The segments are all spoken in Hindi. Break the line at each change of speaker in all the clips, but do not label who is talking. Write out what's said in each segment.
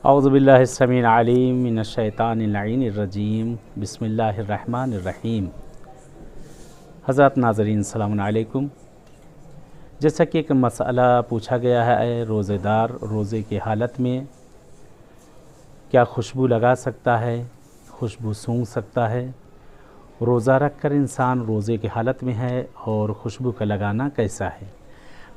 औज़ुबिल्लाहिस्समीउल अलीम मिनश्शैतानिर्रजीम बिस्मिल्लाहिर्रहमानिर्रहीम। हज़रत नाज़रीन सलामुन अलैकुम। जैसा कि एक मसला पूछा गया है, रोज़ेदार रोज़े की हालत में क्या खुशबू लगा सकता है, खुशबू सूंघ सकता है? रोज़ा रख कर इंसान रोज़े की हालत में है और खुशबू का लगाना कैसा है?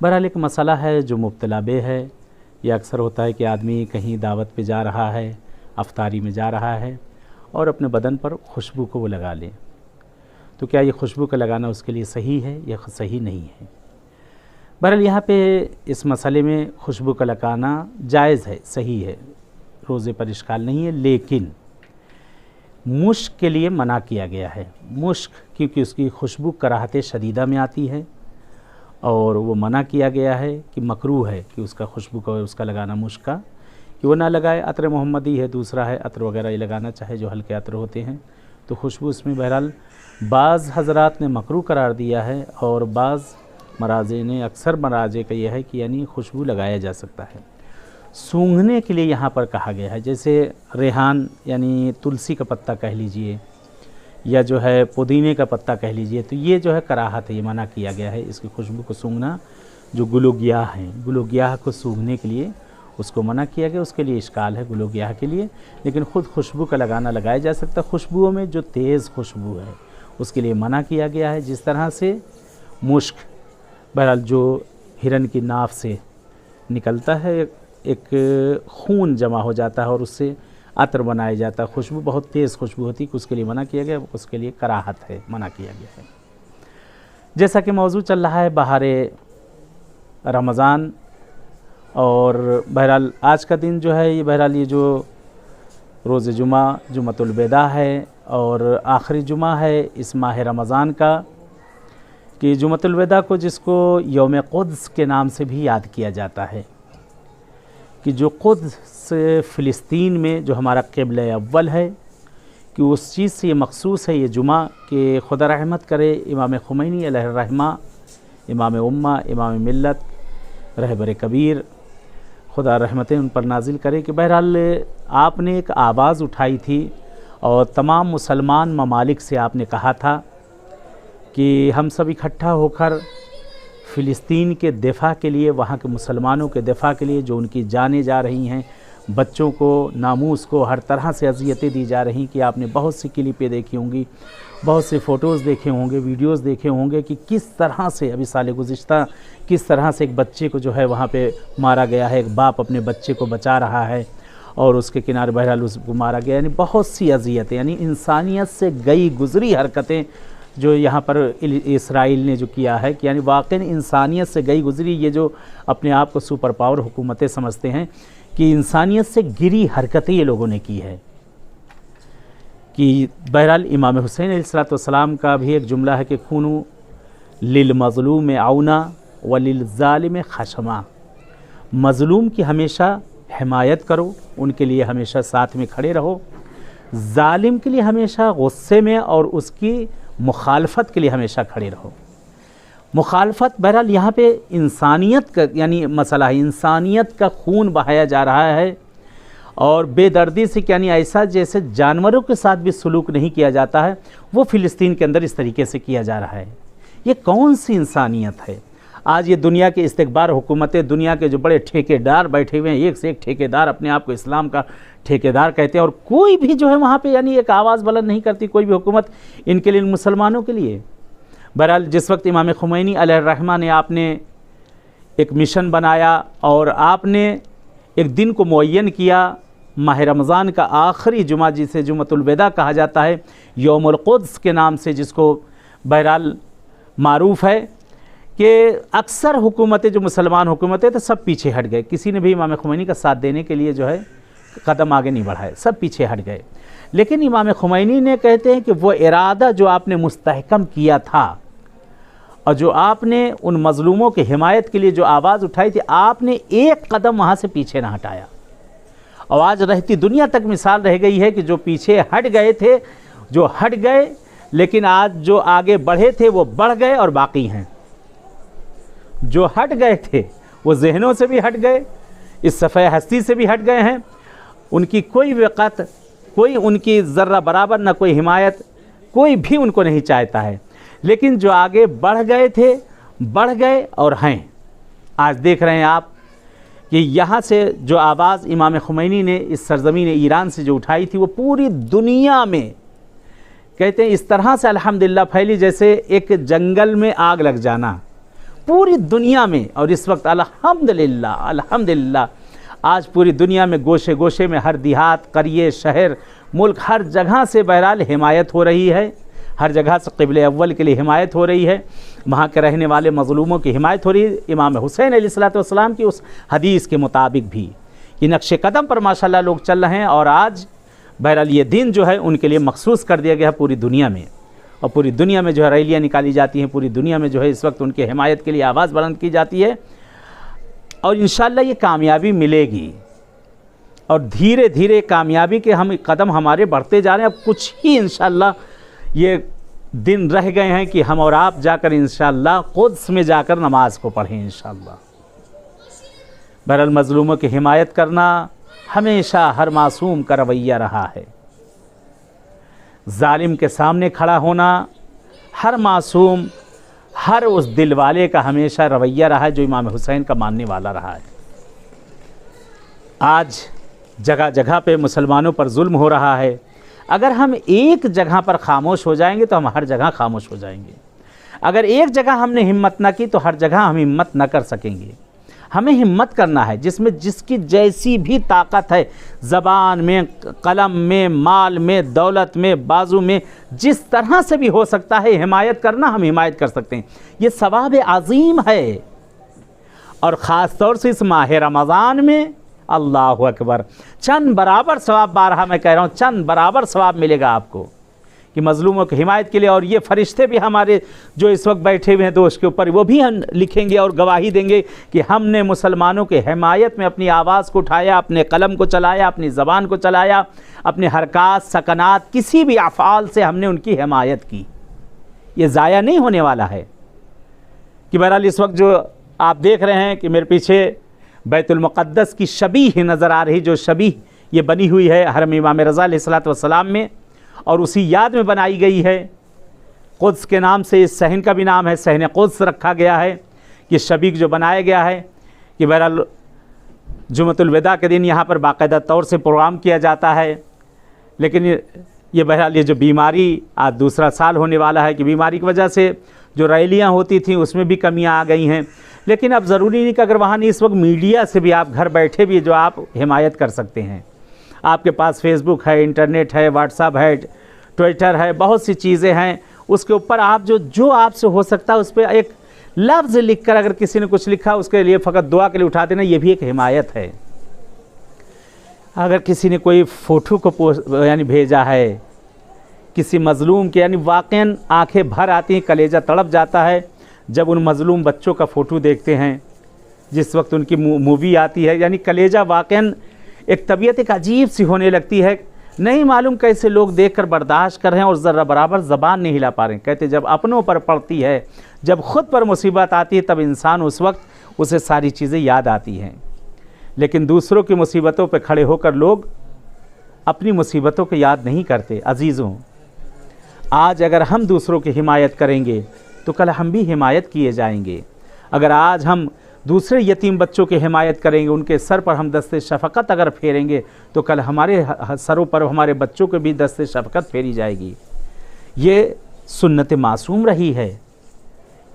बहरहाल एक मसला है जो मुब्तला बे है। ये अक्सर होता है कि आदमी कहीं दावत पे जा रहा है, अफ्तारी में जा रहा है और अपने बदन पर खुशबू को वो लगा ले। तो क्या ये खुशबू का लगाना उसके लिए सही है या सही नहीं है? बहरहाल यहाँ पे इस मसले में खुशबू का लगाना जायज़ है, सही है, रोज़े पर इश्काल नहीं है। लेकिन मुश्क के लिए मना किया गया है। मुश्क क्योंकि उसकी खुशबू कराहत शदीदा में आती है और वो मना किया गया है कि मकरूह है कि उसका खुशबू का उसका लगाना मुश्क का कि वो ना लगाए। अतर मोहम्मदी है, दूसरा है अतर वगैरह ये लगाना चाहे जो हल्के अतर होते हैं, तो खुशबू उसमें बहरहाल बाज़ हज़रात ने मकरूह करार दिया है और बाज़ मराजे ने, अक्सर मराजे का यह है कि यानी खुशबू लगाया जा सकता है। सूंघने के लिए यहाँ पर कहा गया है, जैसे रेहान यानी तुलसी का पत्ता कह लीजिए या जो है पुदीने का पत्ता कह लीजिए, तो ये जो है कराहत है, ये मना किया गया है इसकी खुशबू को सूंघना। जो गुलूगियाह हैं, गुलूगियाह को सूंघने के लिए उसको मना किया गया, उसके लिए इश्काल है गुलूगियाह के लिए। लेकिन ख़ुद खुशबू का लगाना लगाया जा सकता है। खुशबुओं में जो तेज़ खुशबू है उसके लिए मना किया गया है। जिस तरह से मुश्क बहरहाल जो हिरन की नाफ से निकलता है, एक खून जमा हो जाता है और उससे अतर बनाया जाता है, खुशबू बहुत तेज़ खुशबू होती है, उसके लिए मना किया गया, उसके लिए कराहत है, मना किया गया है। जैसा कि मौजू चल रहा है बहारे रमज़ान और बहरहाल आज का दिन जो है ये बहरहाल ये जो रोज़े जुमातुल विदा है और आखिरी जुमा है इस माह रमज़ान का, कि जुमातुल विदा को जिसको यौम क़ुद्स के नाम से भी याद किया जाता है, कि जो क़ुद्स फ़िलिस्तीन में जो हमारा क़िबला अव्वल है, कि उस चीज़ से ये मखसूस है ये जुमा कि खुदा रहमत करे इमाम खुमैनी अलैहि रहमा, इमाम उम्मा, इमाम मिल्लत, रहबर कबीर, खुदा रहमतें उन पर नाजिल करे, कि बहरहाल आपने एक आवाज़ उठाई थी और तमाम मुसलमान ममालिक से आपने कहा था कि हम सब इकट्ठा होकर फ़िलिस्तीन के दिफ़ा के लिए, वहाँ के मुसलमानों के दिफ़ा के लिए, जो उनकी जानें जा रही हैं, बच्चों को, नामूस को हर तरह से अज़ियतें दी जा रही, कि आपने बहुत सी क्लिपें देखी होंगी, बहुत से फ़ोटोज़ देखे होंगे, वीडियोज़ देखे होंगे कि किस तरह से अभी साल गुज़िश्ता किस तरह से एक बच्चे को जो है वहाँ पे मारा गया है। एक बाप अपने बच्चे को बचा रहा है और उसके किनारे बहरहाल उसको मारा गया। यानी बहुत सी अज़ियतें, यानी इंसानियत से गई गुज़री हरकतें जो यहाँ पर इसराइल ने जो किया है, कि यानी वाक़ई इंसानियत से गई गुज़री, ये जो अपने आप को सुपर पावर हुकूमतें समझते हैं, कि इंसानियत से गिरी हरकतें ये लोगों ने की है। कि बहरहाल इमाम हुसैन अलैहिस्सलाम का भी एक जुमला है कि खूनु लिल मज़लूम औना व लिल ज़ालिम खशमा, मज़लूम की हमेशा हिमायत करो, उनके लिए हमेशा साथ में खड़े रहो, ज़ालिम के लिए हमेशा गुस्से में और उसकी मुखालफत के लिए हमेशा खड़े रहो। मुखालफत बहरहाल यहाँ पे इंसानियत का यानी मसला है, इंसानियत का खून बहाया जा रहा है और बेदर्दी से, यानी ऐसा जैसे जानवरों के साथ भी सलूक नहीं किया जाता है, वो फ़िलिस्तीन के अंदर इस तरीके से किया जा रहा है। ये कौन सी इंसानियत है? आज ये दुनिया के इस्तिकबार हुकूमतें, दुनिया के जो बड़े ठेकेदार बैठे हुए हैं, एक से एक ठेकेदार अपने आप को इस्लाम का ठेकेदार कहते हैं, और कोई भी जो है वहाँ पे यानी एक आवाज़ बुलंद नहीं करती कोई भी हुकूमत इनके लिए, इन मुसलमानों के लिए। बहरहाल जिस वक्त इमाम खुमैनी अलैहि रहमा ने आपने एक मिशन बनाया और आपने एक दिन को मुअय्यन किया, माह रमज़ान का आखिरी जुमा जिसे जुमातुल विदा कहा जाता है, यौमुल क़ुद्स के नाम से जिसको बहरहाल मारूफ़ है, कि अक्सर हुकूमतें जो मुसलमान हुकूमतें तो सब पीछे हट गए, किसी ने भी इमाम खुमैनी का साथ देने के लिए जो है कदम आगे नहीं बढ़ाए, सब पीछे हट गए। लेकिन इमाम खुमैनी ने कहते हैं कि वो इरादा जो आपने मुस्तहकम किया था और जो आपने उन मज़लूमों की हिमायत के लिए जो आवाज़ उठाई थी, आपने एक कदम वहाँ से पीछे ना हटाया। और आज रहती दुनिया तक मिसाल रह गई है कि जो पीछे हट गए थे, जो हट गए, लेकिन आज जो आगे बढ़े थे वो बढ़ गए और बाकी हैं। जो हट गए थे वो जहनों से भी हट गए, इस सफ़े हस्ती से भी हट गए हैं उनकी कोई वक़्त, कोई उनकी ज़र्रा बराबर ना कोई हिमायत, कोई भी उनको नहीं चाहता है। लेकिन जो आगे बढ़ गए थे, बढ़ गए और हैं। आज देख रहे हैं आप कि यहाँ से जो आवाज़ इमाम खुमैनी ने इस सरज़मीन ईरान से जो उठाई थी, वो पूरी दुनिया में कहते हैं इस तरह से अल्हम्दुलिल्लाह फैली जैसे एक जंगल में आग लग जाना, पूरी दुनिया में। और इस वक्त अल्हम्दुलिल्लाह अल्हम्दुलिल्लाह आज पूरी दुनिया में गोशे गोशे में, हर देहात, करिए, शहर, मुल्क, हर जगह से बहरहाल हिमायत हो रही है। हर जगह से क़िबले अव्वल के लिए हिमायत हो रही है, वहाँ के रहने वाले मज़लूमों की हिमायत हो रही है। इमाम हुसैन अलैहिस्सलाम की उस हदीस के मुताबिक भी कि नक्शे कदम पर माशाल्लाह लोग चल रहे हैं। और आज बहरहाल ये दिन जो है उनके लिए मखसूस कर दिया गया है पूरी दुनिया में। और पूरी दुनिया में जो है रैलियाँ निकाली जाती हैं, पूरी दुनिया में जो है इस वक्त उनकी हिमायत के लिए आवाज़ बुलंद की जाती है। और इंशाअल्लाह ये कामयाबी मिलेगी। और धीरे धीरे कामयाबी के हम कदम हमारे बढ़ते जा रहे हैं। अब कुछ ही इंशाअल्लाह ये दिन रह गए हैं कि हम और आप जाकर इंशाअल्लाह क़ुद्स में जाकर नमाज को पढ़ें इंशाअल्लाह। बहरहाल मज़लूमों की हिमायत करना हमेशा हर मासूम का रवैया रहा है। जालिम के सामने खड़ा होना हर मासूम, हर उस दिल वाले का हमेशा रवैया रहा है जो इमाम हुसैन का मानने वाला रहा है। आज जगह जगह पे मुसलमानों पर जुल्म हो रहा है। अगर हम एक जगह पर खामोश हो जाएंगे तो हम हर जगह खामोश हो जाएंगे। अगर एक जगह हमने हिम्मत ना की तो हर जगह हम हिम्मत न कर सकेंगे। हमें हिम्मत करना है जिसमें जिसकी जैसी भी ताकत है, ज़बान में, कलम में, माल में, दौलत में, बाजू में, जिस तरह से भी हो सकता है हिमायत करना, हम हिमायत कर सकते हैं। ये सवाब अज़ीम है। और ख़ास तौर से इस माह रमज़ान में अल्लाह अकबर, चंद बराबर सवाब, बारहा मैं कह रहा हूँ, चंद बराबर सवाब मिलेगा आपको कि मज़लूमों की हिमायत के लिए। और ये फ़रिश्ते भी हमारे जो इस वक्त बैठे हुए हैं दोस्त के ऊपर, वो भी हम लिखेंगे और गवाही देंगे कि हमने मुसलमानों के हिमायत में अपनी आवाज़ को उठाया, अपने कलम को चलाया, अपनी ज़बान को चलाया, अपने हरकात, सकनात, किसी भी अफ़आल से हमने उनकी हिमायत की। ये ज़ाया नहीं होने वाला है। कि बहरहाल इस वक्त जो आप देख रहे हैं कि मेरे पीछे बैतुल मुक़द्दस की शबीह नज़र आ रही, जो शबीह ये बनी हुई है हरम इमाम रज़ा अलैहिस्सलातु वस्सलाम में, और उसी याद में बनाई गई है। क़ुद्स के नाम से इस सहन का भी नाम है, सहन क़ुद्स रखा गया है। कि शबीह जो बनाया गया है कि बहरहाल जुमअतुल विदा के दिन यहाँ पर बाकायदा तौर से प्रोग्राम किया जाता है। लेकिन ये बहरहाल ये जो बीमारी आज दूसरा साल होने वाला है कि बीमारी की वजह से जो रैलियाँ होती थी उसमें भी कमियाँ आ गई हैं। लेकिन अब ज़रूरी नहीं कि अगर वहाँ नहीं, इस वक्त मीडिया से भी आप घर बैठे भी जो आप हिमायत कर सकते हैं। आपके पास फेसबुक है, इंटरनेट है, व्हाट्सएप है, ट्विटर है, बहुत सी चीज़ें हैं। उसके ऊपर आप जो आपसे हो सकता है उस पर एक लफ्ज़ लिखकर, अगर किसी ने कुछ लिखा उसके लिए फ़कत दुआ के लिए उठा देना, ये भी एक हिमायत है। अगर किसी ने कोई फ़ोटो को यानी भेजा है किसी मज़लूम के, यानी वाक़ईन आंखें भर आती हैं, कलेजा तड़प जाता है जब उन मज़लूम बच्चों का फ़ोटो देखते हैं, जिस वक्त उनकी मूवी आती है, यानी कलेजा वाक़ईन एक तबीयत एक अजीब सी होने लगती है। नहीं मालूम कैसे लोग देखकर बर्दाश्त कर रहे हैं और ज़रा बराबर ज़बान नहीं हिला पा रहे हैं। कहते जब अपनों पर पड़ती है, जब ख़ुद पर मुसीबत आती है, तब इंसान उस वक्त उसे सारी चीज़ें याद आती हैं। लेकिन दूसरों की मुसीबतों पर खड़े होकर लोग अपनी मुसीबतों को याद नहीं करते। अजीज़ों, आज अगर हम दूसरों की हिमायत करेंगे तो कल हम भी हिमायत किए जाएंगे। अगर आज हम दूसरे यतीम बच्चों की हिमायत करेंगे, उनके सर पर हम दस्ते शफ़क़त अगर फेरेंगे तो कल हमारे सरों पर हमारे बच्चों को भी दस्ते शफ़क़त फेरी जाएगी। ये सुन्नत मासूम रही है।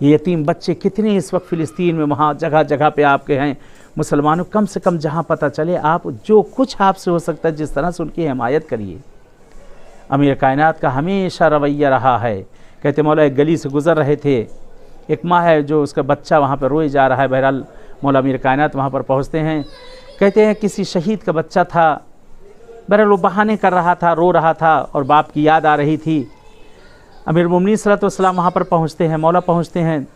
ये यतीम बच्चे कितने इस वक्त फ़िलिस्तीन में, वहाँ जगह जगह पे आपके हैं। मुसलमानों, कम से कम जहाँ पता चले, आप जो कुछ आपसे हो सकता है जिस तरह से उनकी हिमायत करिए। अमीर कायनात का हमेशा रवैया रहा है। कहते मौला एक गली से गुज़र रहे थे, एक माँ है जो उसका बच्चा वहाँ पर रोए जा रहा है। बहरहाल मौला अमीर कायनात वहाँ पर पहुँचते हैं। कहते हैं किसी शहीद का बच्चा था। बहरहाल वो बहाने कर रहा था, रो रहा था और बाप की याद आ रही थी। अमीर मोमिनीन सल्लल्लाहु अलैहि वसल्लम वहाँ पर पहुँचते हैं, मौला पहुँचते हैं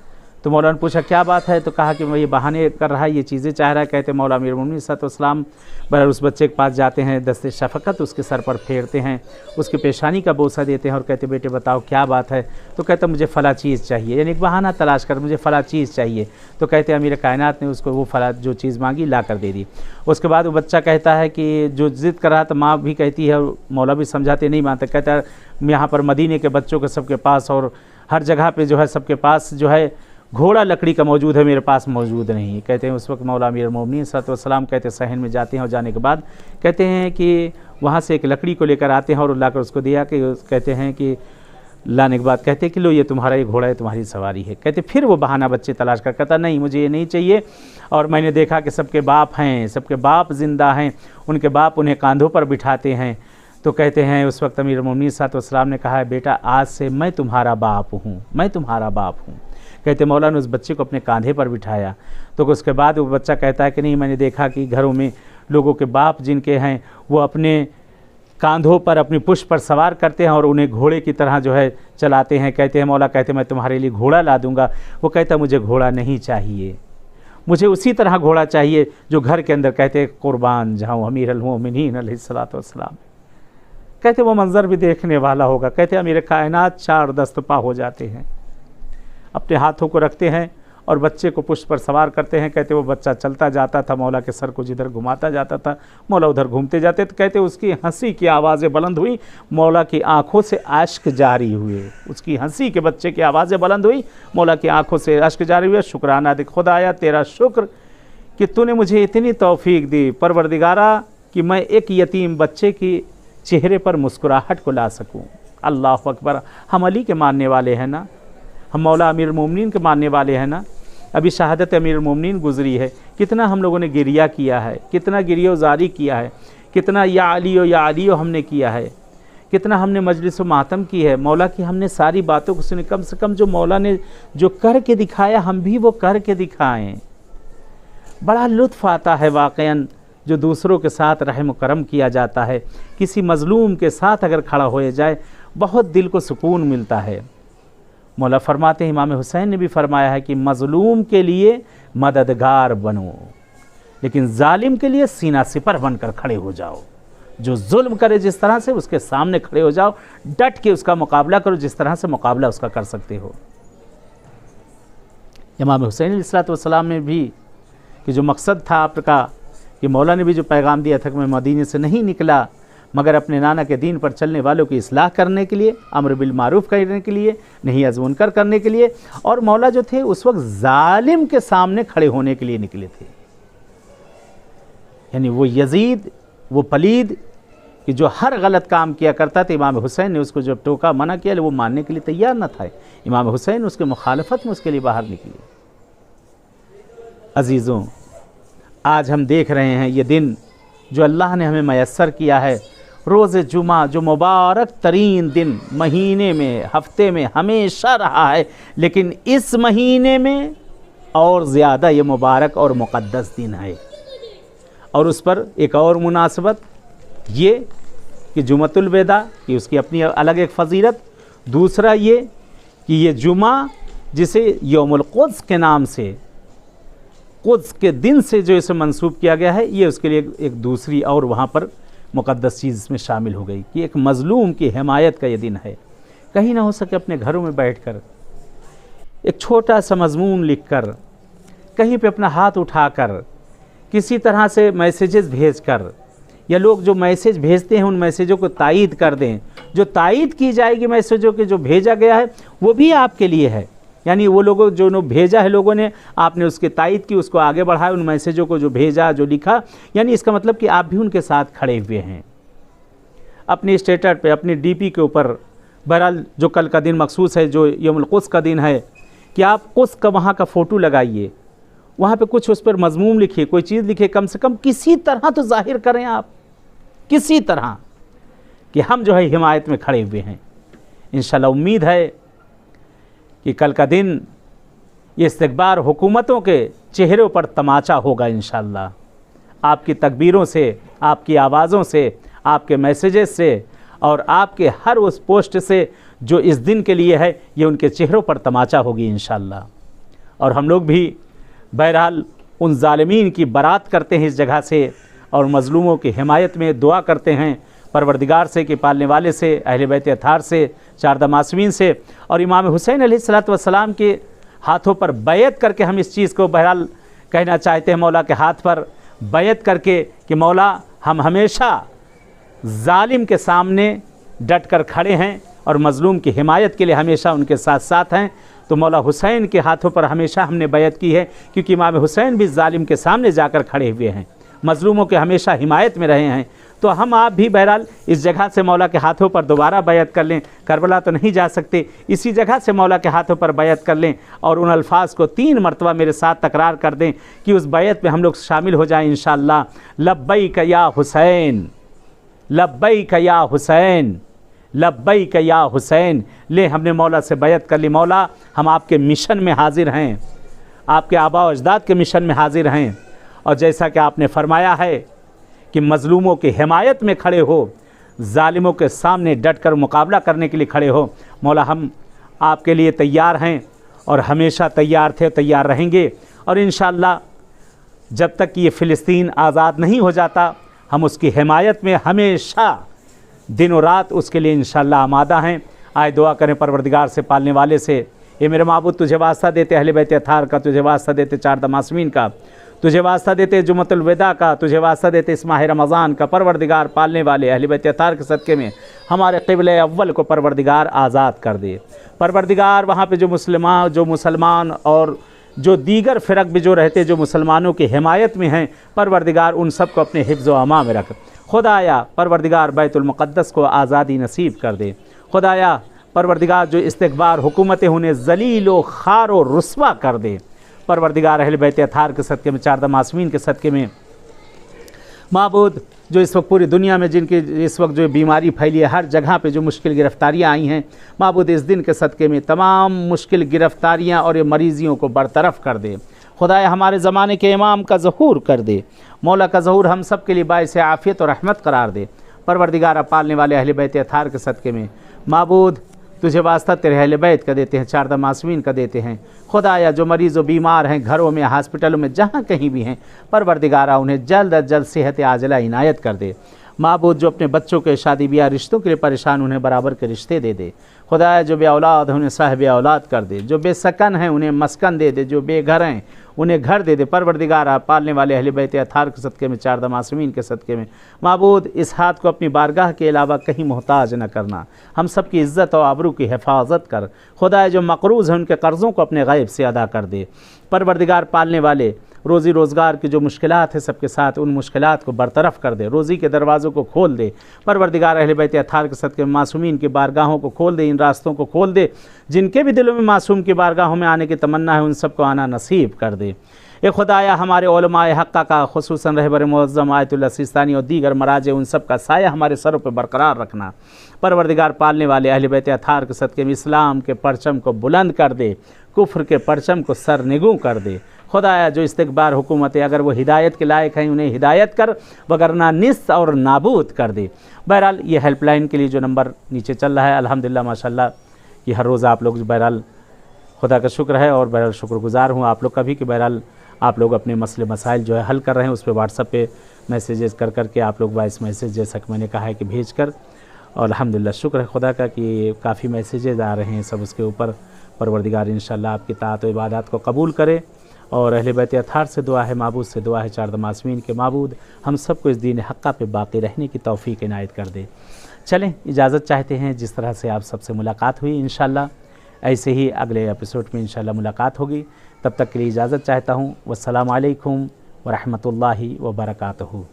तो मौला ने पूछा क्या बात है, तो कहा कि मैं ये बहाने कर रहा है, ये चीज़ें चाह रहा है। कहते मौला अमीरुल मोमिनीन सल्लल्लाहु बहर उस बच्चे के पास जाते हैं, दस्ते शफ़क़त उसके सर पर फेरते हैं, उसकी पेशानी का बोसा देते हैं और कहते बेटे बताओ क्या बात है। तो कहता मुझे फ़ला चीज़ चाहिए, यानी एक बहाना तलाश कर मुझे फ़ला चीज़ चाहिए। तो कहते अमीर कायनात ने उसको वो फ़ला जो चीज़ मांगी ला कर दे दी। उसके बाद वो बच्चा कहता है कि जो ज़िद कर रहा था, माँ भी कहती है और मौला भी समझाते नहीं मानते। कहता है यहाँ पर मदीने के बच्चों के सबके पास और हर जगह पे जो है सबके पास जो है घोड़ा लकड़ी का मौजूद है, मेरे पास मौजूद नहीं है। कहते हैं उस वक्त मौला अमीरुल मोमिनीन सल्लल्लाहु अलैहि वसल्लम कहते सहन में जाते हैं और जाने के बाद कहते हैं कि वहाँ से एक लकड़ी को लेकर आते हैं और लाकर उसको दिया कि कहते हैं कि लाने के बाद कहते हैं कि लो ये तुम्हारा ये घोड़ा है, तुम्हारी सवारी है। कहते फिर वो बहाना बच्चे तलाश कर कहता नहीं मुझे ये नहीं चाहिए, और मैंने देखा कि सबके बाप हैं, सबके बाप ज़िंदा हैं, उनके बाप उन्हें कांधों पर बिठाते हैं। तो कहते हैं उस वक्त अमीरुल मोमिनीन सल्लल्लाहु अलैहि वसल्लम ने कहा है बेटा आज से मैं तुम्हारा बाप हूँ, मैं तुम्हारा बाप हूँ। कहते मौला ने उस बच्चे को अपने कांधे पर बिठाया। तो उसके बाद वो बच्चा कहता है कि नहीं मैंने देखा कि घरों में लोगों के बाप जिनके हैं वो अपने कांधों पर अपनी पुष्प पर सवार करते हैं और उन्हें घोड़े की तरह जो है चलाते हैं। कहते हैं मौला कहते मैं तुम्हारे लिए घोड़ा ला दूंगा। वो कहता मुझे घोड़ा नहीं चाहिए, मुझे उसी तरह घोड़ा चाहिए जो घर के अंदर कहते कुर्बान जाऊँ अमीरुल मोमिनीन अलैहिस्सलातु वस्सलाम। कहते वो मंज़र भी देखने वाला होगा। कहते अमीर कायनात चार दस्त पा हो जाते हैं, अपने हाथों को रखते हैं और बच्चे को पुष्प पर सवार करते हैं। कहते वो बच्चा चलता जाता था, मौला के सर को जिधर घुमाता जाता था मौला उधर घूमते जाते। तो कहते उसकी हंसी की आवाज़ें बुलंद हुई, मौला की आंखों से आश्क जारी हुए। उसकी हंसी के बच्चे की आवाज़ें बुलंद हुई, मौला की आंखों से आश्क जारी हुए। शुक्राना दे खुदाया तेरा शुक्र कि तूने मुझे इतनी तौफीक दी परवरदिगारा कि मैं एक यतीम बच्चे की चेहरे पर मुस्कुराहट को ला सकूं। अल्लाह अकबर। हम अली के मानने वाले हैं ना, हम मौला अमीरुल मोमिनीन के मानने वाले हैं ना। अभी शहादत अमीरुल मोमिनीन गुजरी है, कितना हम लोगों ने गिरिया किया है, कितना गिरियो जारी किया है, कितना या अलियो हमने किया है, कितना हमने मजलिस व मातम की है। मौला की हमने सारी बातों को सुनी। कम से कम जो मौला ने जो कर के दिखाया हम भी वो कर के दिखाएं। बड़ा लुत्फ़ आता है वाक़यन जो दूसरों के साथ रहम करम किया जाता है। किसी मज़लूम के साथ अगर खड़ा हो जाए बहुत दिल को सुकून मिलता है। मौला फरमाते हैं, इमाम हुसैन ने भी फरमाया है कि मज़लूम के लिए मददगार बनो, लेकिन जालिम के लिए सीना सिपर बनकर खड़े हो जाओ। जो जुल्म करे जिस तरह से उसके सामने खड़े हो जाओ, डट के उसका मुकाबला करो जिस तरह से मुकाबला उसका कर सकते हो। इमाम हुसैन अलैहिस्सलाम में भी कि जो मकसद था आपका कि मौला ने भी जो पैगाम दिया था कि मैं मदीने से नहीं निकला मगर अपने नाना के दीन पर चलने वालों की इस्लाह करने के लिए, अम्र बिल मारूफ़ करने के लिए, नहीं अज़ मुनकर करने के लिए। और मौला जो थे उस वक्त जालिम के सामने खड़े होने के लिए निकले थे। यानी वो यजीद, वो पलीद कि जो हर गलत काम किया करता था, इमाम हुसैन ने उसको जब टोका मना किया वो मानने के लिए तैयार न था। इमाम हुसैन उसके मुखालफत में उसके लिए बाहर निकले। अज़ीज़ों, आज हम देख रहे हैं ये दिन जो अल्लाह ने हमें मयस्सर किया है, रोज़े जुमा जो मुबारक तरीन दिन महीने में, हफ्ते में हमेशा रहा है, लेकिन इस महीने में और ज़्यादा ये मुबारक और मुक़द्दस दिन है। और उस पर एक और मुनासबत ये कि जुमतुल वेदा कि उसकी अपनी अलग एक फ़जीलत। दूसरा ये कि ये जुमा जिसे यौमुल क़ुद्स के नाम से, क़ुद्स के दिन से जो इसे मंसूब किया गया है, ये उसके लिए एक दूसरी और वहाँ पर मुक़द्दस चीज़ इसमें शामिल हो गई कि एक मज़लूम की हिमायत का ये दिन है। कहीं ना हो सके अपने घरों में बैठकर एक छोटा सा मज़मून लिखकर, कहीं पे अपना हाथ उठाकर, किसी तरह से मैसेजेस भेजकर, या लोग जो मैसेज भेजते हैं उन मैसेजों को तायीद कर दें। जो तायीद की जाएगी मैसेजों के जो भेजा गया है वो भी आपके लिए है। यानी वो लोगों जो भेजा है लोगों ने, आपने उसके तायीद की, उसको आगे बढ़ाया, उन मैसेजों को जो भेजा जो लिखा, यानी इसका मतलब कि आप भी उनके साथ खड़े हुए हैं। अपनी स्टेटस पे, अपनी डीपी के ऊपर, बहरहाल जो कल का दिन मखसूस है जो यौमुल क़ुद्स का दिन है, कि आप क़ुद्स का वहाँ का फ़ोटो लगाइए, वहाँ पे कुछ उस पर मज़मून लिखिए, कोई चीज़ लिखिए, कम से कम किसी तरह तो ज़ाहिर करें आप, किसी तरह कि हम जो है हिमायत में खड़े हुए हैं। इंशाअल्लाह उम्मीद है कि कल का दिन ये इस्तकबार हुकूमतों के चेहरों पर तमाचा होगा इंशाअल्लाह। आपकी तकबीरों से, आपकी आवाज़ों से, आपके मैसेजेस से और आपके हर उस पोस्ट से जो इस दिन के लिए है, ये उनके चेहरों पर तमाचा होगी इंशाअल्लाह। और हम लोग भी बहरहाल उन ज़ालिमीन की बरात करते हैं इस जगह से, और मज़लूमों की हिमायत में दुआ करते हैं परवरदिगार से कि पालने वाले से, अहले बैत अताहर से, चारदा मासूमीन से, और इमाम हुसैन अलैहिस्सलातु वस्सलाम के हाथों पर बैत करके हम इस चीज़ को बहरहाल कहना चाहते हैं, मौला के हाथ पर बैत करके कि मौला हम हमेशा ज़ालिम के सामने डट कर खड़े हैं और मज़लूम की हिमायत के लिए हमेशा उनके साथ साथ हैं। तो मौला हुसैन के हाथों पर हमेशा हमने बैत की है, क्योंकि इमाम हुसैन भी ज़ालिम के सामने जाकर खड़े हुए हैं, मज़लूमों के हमेशा हिमायत में रहे हैं। तो हम आप भी बहरहाल इस जगह से मौला के हाथों पर दोबारा बैत कर लें। करबला तो नहीं जा सकते, इसी जगह से मौला के हाथों पर बैत कर लें और उन अल्फाज को 3 मरतबा मेरे साथ तकरार कर दें कि उस बैत में हम लोग शामिल हो जाएं इंशाअल्लाह। लब्बैक या हुसैन, लब्बैक या हुसैन, लब्बैक या हुसैन। ले हमने मौला से बैत कर ली, मौला हम आपके मिशन में हाजिर हैं, आपके आबा व अजदाद के मिशन में हाजिर हैं। और जैसा कि आपने फरमाया है कि मज़लूमों की हिमायत में खड़े हो, ज़ालिमों के सामने डट कर मुकाबला करने के लिए खड़े हो, मौला हम आपके लिए तैयार हैं और हमेशा तैयार थे, तैयार रहेंगे। और इंशाअल्लाह जब तक ये फ़िलिस्तीन आज़ाद नहीं हो जाता, हम उसकी हिमायत में हमेशा दिन और रात उसके लिए इंशाअल्लाह आमादा हैं। आए दुआ करें परवरदिगार से, पालने वाले से, ये मेरे माबूद तुझे वास्ता देते अहले बैत अताहर का, तुझे वास्ता देते चारदा मासूमीन का, तुझे वास्ता देते जुमतुल विदा का, तुझे वास्ता देते इस माह रमज़ान का। परवरदिगार पालने वाले अहले बैत अताहर के सदक़े में हमारे क़िबले अव्वल को परवरदिगार आज़ाद कर दे। परवरदिगार वहाँ पे जो मुसलमान और जो दीगर फ़िरक़ भी जो रहते, जो मुसलमानों की हिमायत में हैं, परवरदिगार उन सब को अपने हिफ्ज़ व अमा में रख। खुदाया परवरदिगार बैतुल मुक़द्दस को आज़ादी नसीब कर दे। खुदाया परवरदिगार जो इस्तिकबार हुकूमतें उन्हें ज़लील व ख़ार व रुस्वा कर दे। परवरदिगार अहले बैत अताहर के सदक़े में, चारदा मासूमीन के सदक़े में माबूद जो इस वक्त पूरी दुनिया में जिनकी इस वक्त जो बीमारी फैली है, हर जगह पे जो मुश्किल गिरफ़्तारियाँ आई हैं, माबूद इस दिन के सदक़े में तमाम मुश्किल गिरफ़्तारियाँ और ये मरीज़ियों को बरतरफ़ कर दे। खुदाया हमारे ज़माने के इमाम का ज़हूर कर दे, मौला का ज़हूर हम सब के लिए बाइस आफ़ियत और रहमत करार दे। परवरदिगार पालने वाले अहले बैत अताहर के सदक़े में माबूद तुझे वास्ता तेरे अहले बैत का देते हैं, चारदा मासूमीन का देते हैं। खुदाया जो मरीज़ व बीमार हैं, घरों में, हॉस्पिटलों में, जहाँ कहीं भी हैं, परवरदिगारा उन्हें जल्द अज जल्द सेहत आजिला इनायत कर दे। माबूद जो अपने बच्चों के शादी ब्याह रिश्तों के लिए परेशान, उन्हें बराबर के रिश्ते दे दे। खुदाया जो बे औलाद हैं उन्हें साहिब औलाद कर दे, जो बेसकन हैं उन्हें मस्कन दे दे, जो बेघर हैं उन्हें घर दे दे। परवरदिगार पालने वाले अहले बैत अताहर के सदक़े में, चारदा मासूमीन के सदक़े में माबूद इस हाथ को अपनी बारगाह के अलावा कहीं मोहताज न करना। हम सब की इज़्ज़त और आबरू की हिफाजत कर। खुदाया जो मक़रूज़ हैं उनके कर्ज़ों को अपने ग़ैब से अदा कर दे। परवरदिगार पालने वाले रोज़ी रोज़गार की जो मुश्किलात है सबके साथ, उन मुश्किलात को बरतरफ़ कर दे, रोज़ी के दरवाज़ों को खोल दे। परवरदिगार अहले बैत अताहर के सदक़े में मासूमीन की बारगाहों को खोल दे, इन रास्तों को खोल दे। जिनके भी दिलों में मासूम की बारगाहों में आने की तमन्ना है, उन सब को आना नसीब कर दे। ए खुदाया हमारे उलमाए हक़्क़ा का, खुसूसन रहबर मुअज़्ज़म आयतुल्लाह सिस्तानी और दीगर मराजे, उन सब का साया हमारे सरों पर बरकरार रखना। परवरदिगार पालने वाले अहले बैत अताहर के सदक़े में इस्लाम के परचम को बुलंद कर दे, कुफ्र के परचम को सरनिगू कर दे। खुदाया जो इस्तिकबार हुकूमतें अगर वो हिदायत के लायक हैं उन्हें हिदायत कर, वगरना निस्त और नाबूद कर दे। बहरहाल ये हेल्पलाइन के लिए जो नंबर नीचे चल रहा है, अल्हम्दुलिल्लाह माशाल्लाह कि हर रोज़ आप लोग बहरहाल खुदा का शुक्र है और बहरहाल शुक्रगुज़ार हूँ आप लोग का भी कि बहरहाल आप लोग अपने मसले मसाइल जो है हल कर रहे हैं। उस पर व्हाट्सएप पे मैसेजेस कर करके आप लोग वॉइस मैसेज जैसा कि मैंने कहा है कि भेज कर, और अल्हम्दुलिल्लाह शुक्र है खुदा का कि काफ़ी मैसेजेस आ रहे हैं सब उसके ऊपर। परवरदिगार इंशाअल्लाह आपकी ताअत व इबादत को कबूल करे। और अहले बैत अताहर से दुआ है, माबूद से दुआ है, चारदा मासूमीन के माबूद हम सबको इस दीन हक़्क़ा पे बाक़ी रहने की तौफ़ीक़ इनायत कर दे। चलें इजाज़त चाहते हैं, जिस तरह से आप सबसे मुलाकात हुई इंशाअल्लाह ऐसे ही अगले एपिसोड में इंशाअल्लाह मुलाकात होगी। तब तक के लिए इजाज़त चाहता हूँ। वस्सलामु अलैकुम व रहमतुल्लाहि व बरकातुहू।